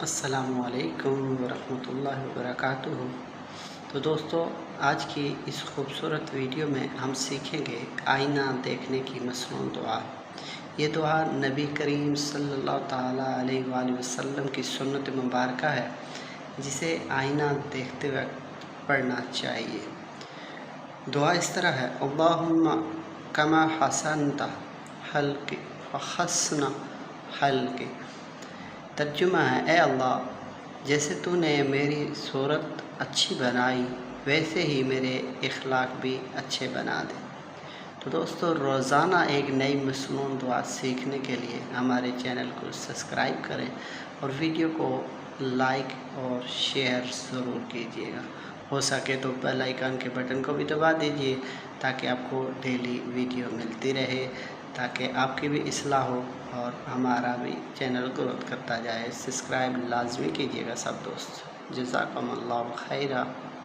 السلام علیکم ورحمۃ اللہ وبرکاتہ۔ تو دوستو، آج کی اس خوبصورت ویڈیو میں ہم سیکھیں گے آئینہ دیکھنے کی مصنون دعا۔ یہ دعا نبی کریم صلی اللہ تعالیٰ علیہ وآلہ وسلم کی سنت مبارکہ ہے، جسے آئینہ دیکھتے وقت پڑھنا چاہیے۔ دعا اس طرح ہے: اللہم کما حسنت خلقی فحسن خلقی۔ ترجمہ ہے: اے اللہ، جیسے تو نے میری صورت اچھی بنائی، ویسے ہی میرے اخلاق بھی اچھے بنا دے۔ تو دوستو، روزانہ ایک نئی مصنون دعا سیکھنے کے لیے ہمارے چینل کو سبسکرائب کریں اور ویڈیو کو لائک اور شیئر ضرور کیجیے گا۔ ہو سکے تو بیل آئیکن کے بٹن کو بھی دبا دیجیے تاکہ آپ کو ڈیلی ویڈیو ملتی رہے، تاکہ آپ کی بھی اصلاح ہو اور ہمارا بھی چینل گروتھ کرتا جائے۔ سبسکرائب لازمی کیجیے گا سب دوست۔ جزاکم اللہ خیرہ۔